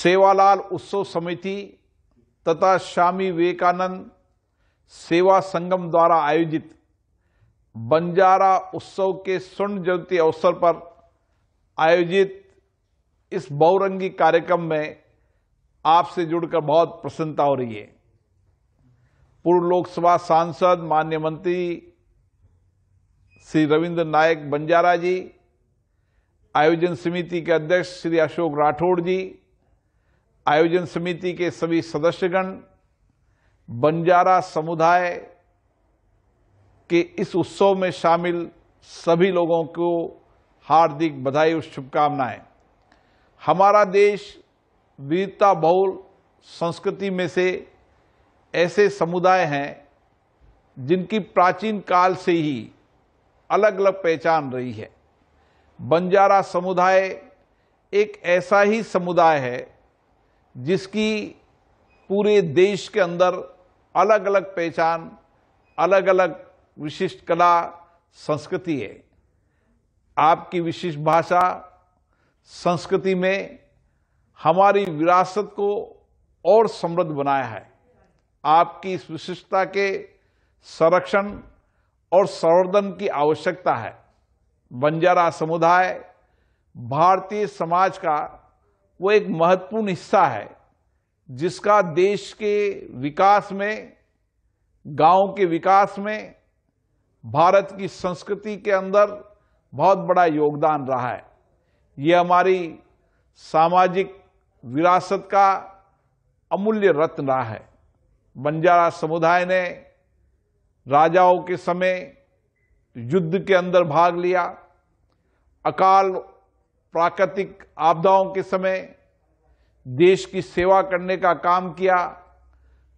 सेवालाल उत्सव समिति तथा स्वामी विवेकानंद सेवा संगम द्वारा आयोजित बंजारा उत्सव के स्वर्ण जयंती अवसर पर आयोजित इस बहुरंगी कार्यक्रम में आपसे जुड़कर बहुत प्रसन्नता हो रही है। पूर्व लोकसभा सांसद माननीय मंत्री श्री रविंद्र नायक बंजारा जी, आयोजन समिति के अध्यक्ष श्री अशोक राठौड़ जी, आयोजन समिति के सभी सदस्यगण, बंजारा समुदाय के इस उत्सव में शामिल सभी लोगों को हार्दिक बधाई और शुभकामनाएं। हमारा देश विविधता बहुल संस्कृति में से ऐसे समुदाय हैं जिनकी प्राचीन काल से ही अलग अलग पहचान रही है। बंजारा समुदाय एक ऐसा ही समुदाय है जिसकी पूरे देश के अंदर अलग अलग पहचान, अलग अलग विशिष्ट कला संस्कृति है। आपकी विशिष्ट भाषा संस्कृति में हमारी विरासत को और समृद्ध बनाया है। आपकी इस विशिष्टता के संरक्षण और संवर्धन की आवश्यकता है। बंजारा समुदाय भारतीय समाज का वो एक महत्वपूर्ण हिस्सा है जिसका देश के विकास में, गांव के विकास में, भारत की संस्कृति के अंदर बहुत बड़ा योगदान रहा है। ये हमारी सामाजिक विरासत का अमूल्य रत्न रहा है। बंजारा समुदाय ने राजाओं के समय युद्ध के अंदर भाग लिया, अकाल प्राकृतिक आपदाओं के समय देश की सेवा करने का काम किया।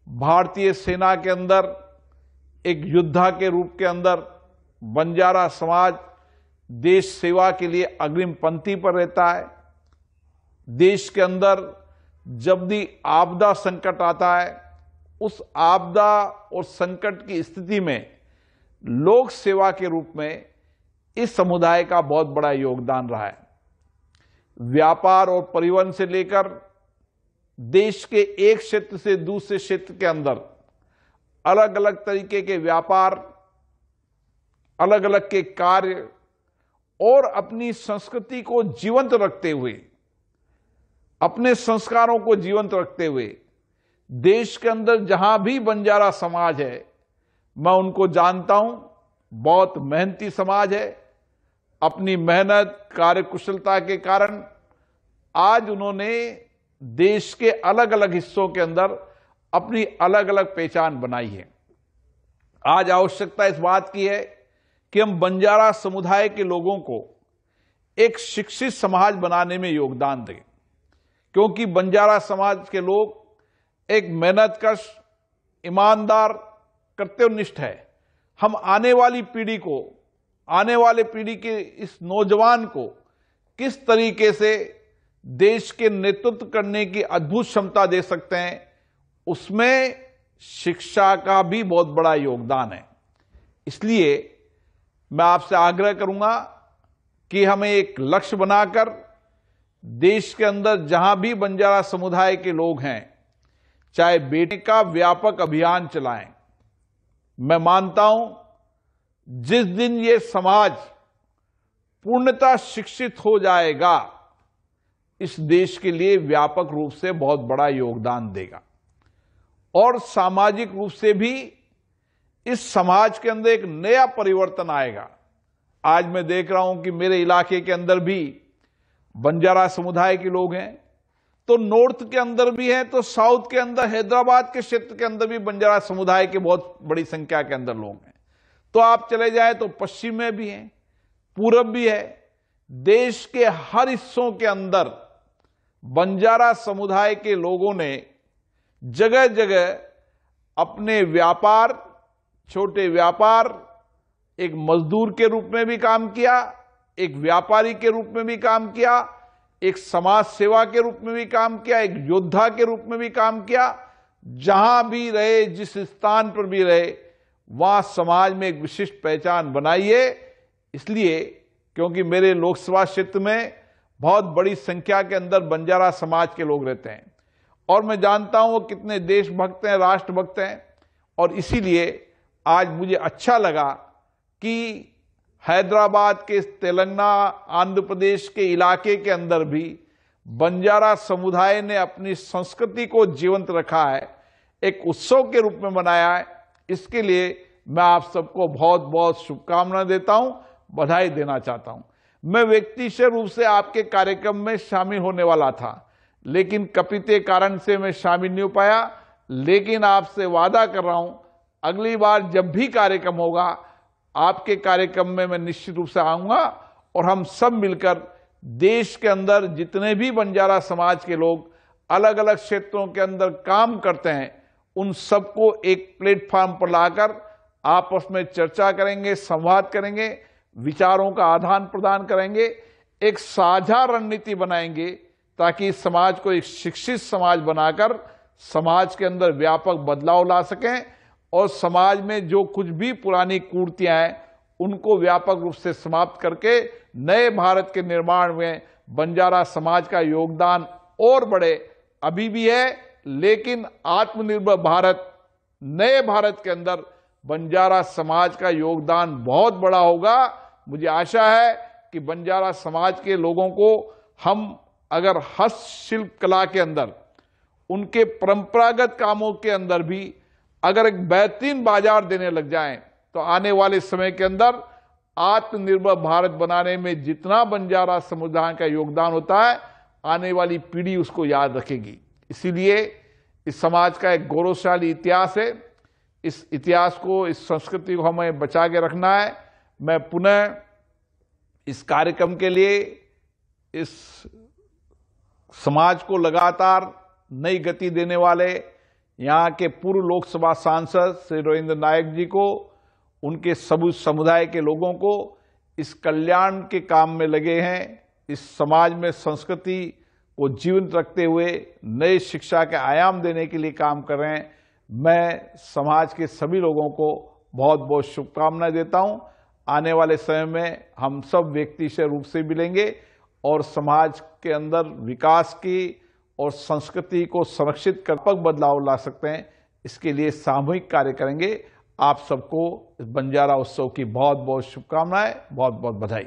भारतीय सेना के अंदर एक योद्धा के रूप के अंदर बंजारा समाज देश सेवा के लिए अग्रिम पंक्ति पर रहता है। देश के अंदर जब भी आपदा संकट आता है, उस आपदा और संकट की स्थिति में लोक सेवा के रूप में इस समुदाय का बहुत बड़ा योगदान रहा है। व्यापार और परिवहन से लेकर देश के एक क्षेत्र से दूसरे क्षेत्र के अंदर अलग अलग तरीके के व्यापार, अलग अलग के कार्य और अपनी संस्कृति को जीवंत रखते हुए, अपने संस्कारों को जीवंत रखते हुए देश के अंदर जहां भी बंजारा समाज है, मैं उनको जानता हूं, बहुत मेहनती समाज है। अपनी मेहनत, कार्यकुशलता के कारण आज उन्होंने देश के अलग अलग हिस्सों के अंदर अपनी अलग अलग पहचान बनाई है। आज आवश्यकता इस बात की है कि हम बंजारा समुदाय के लोगों को एक शिक्षित समाज बनाने में योगदान दें, क्योंकि बंजारा समाज के लोग एक मेहनतकश, ईमानदार, कर्तव्यनिष्ठ है। हम आने वाली पीढ़ी को, आने वाले पीढ़ी के इस नौजवान को किस तरीके से देश के नेतृत्व करने की अद्भुत क्षमता दे सकते हैं, उसमें शिक्षा का भी बहुत बड़ा योगदान है। इसलिए मैं आपसे आग्रह करूंगा कि हमें एक लक्ष्य बनाकर देश के अंदर जहां भी बंजारा समुदाय के लोग हैं, चाहे बेटी का व्यापक अभियान चलाएं। मैं मानता हूं जिस दिन ये समाज पूर्णतः शिक्षित हो जाएगा, इस देश के लिए व्यापक रूप से बहुत बड़ा योगदान देगा और सामाजिक रूप से भी इस समाज के अंदर एक नया परिवर्तन आएगा। आज मैं देख रहा हूं कि मेरे इलाके के अंदर भी बंजारा समुदाय के लोग हैं, तो नॉर्थ के अंदर भी हैं, तो साउथ के अंदर, हैदराबाद के क्षेत्र के अंदर भी बंजारा समुदाय के बहुत बड़ी संख्या के अंदर लोग हैं। तो आप चले जाए तो पश्चिम में भी हैं, पूरब भी है। देश के हर हिस्सों के अंदर बंजारा समुदाय के लोगों ने जगह जगह अपने व्यापार, छोटे व्यापार, एक मजदूर के रूप में भी काम किया, एक व्यापारी के रूप में भी काम किया, एक समाज सेवा के रूप में भी काम किया, एक योद्धा के रूप में भी काम किया। जहां भी रहे, जिस स्थान पर भी रहे, वहां समाज में एक विशिष्ट पहचान बनाई है। इसलिए क्योंकि मेरे लोकसभा क्षेत्र में बहुत बड़ी संख्या के अंदर बंजारा समाज के लोग रहते हैं और मैं जानता हूं वो कितने देशभक्त हैं, राष्ट्रभक्त हैं। और इसीलिए आज मुझे अच्छा लगा कि हैदराबाद के, तेलंगाना, आंध्र प्रदेश के इलाके के अंदर भी बंजारा समुदाय ने अपनी संस्कृति को जीवंत रखा है, एक उत्सव के रूप में मनाया है। इसके लिए मैं आप सबको बहुत बहुत शुभकामनाएं देता हूं, बधाई देना चाहता हूं। मैं व्यक्तिगत रूप से आपके कार्यक्रम में शामिल होने वाला था, लेकिन कपिते कारण से मैं शामिल नहीं हो पाया। लेकिन आपसे वादा कर रहा हूं, अगली बार जब भी कार्यक्रम होगा, आपके कार्यक्रम में मैं निश्चित रूप से आऊंगा और हम सब मिलकर देश के अंदर जितने भी बंजारा समाज के लोग अलग अलग क्षेत्रों के अंदर काम करते हैं, उन सबको एक प्लेटफॉर्म पर लाकर आपस में चर्चा करेंगे, संवाद करेंगे, विचारों का आदान प्रदान करेंगे, एक साझा रणनीति बनाएंगे ताकि समाज को एक शिक्षित समाज बनाकर समाज के अंदर व्यापक बदलाव ला सकें और समाज में जो कुछ भी पुरानी कुरीतियां हैं उनको व्यापक रूप से समाप्त करके नए भारत के निर्माण में बंजारा समाज का योगदान और बढ़े। अभी भी है, लेकिन आत्मनिर्भर भारत, नए भारत के अंदर बंजारा समाज का योगदान बहुत बड़ा होगा। मुझे आशा है कि बंजारा समाज के लोगों को हम अगर हस्तशिल्प कला के अंदर, उनके परंपरागत कामों के अंदर भी अगर एक बेहतरीन बाजार देने लग जाएं, तो आने वाले समय के अंदर आत्मनिर्भर भारत बनाने में जितना बंजारा समुदाय का योगदान होता है, आने वाली पीढ़ी उसको याद रखेगी। इसीलिए इस समाज का एक गौरवशाली इतिहास है। इस इतिहास को, इस संस्कृति को हमें बचा के रखना है। मैं पुनः इस कार्यक्रम के लिए इस समाज को लगातार नई गति देने वाले यहाँ के पूर्व लोकसभा सांसद श्री रविंद्र नायक जी को, उनके सभी समुदाय के लोगों को इस कल्याण के काम में लगे हैं, इस समाज में संस्कृति को जीवंत रखते हुए नए शिक्षा के आयाम देने के लिए काम कर रहे हैं। मैं समाज के सभी लोगों को बहुत बहुत शुभकामनाएं देता हूं। आने वाले समय में हम सब व्यक्तिगत रूप से मिलेंगे और समाज के अंदर विकास की और संस्कृति को संरक्षित कर व्यापक बदलाव ला सकते हैं। इसके लिए सामूहिक कार्य करेंगे। आप सबको इस बंजारा उत्सव की बहुत बहुत शुभकामनाएं, बहुत बहुत बधाई।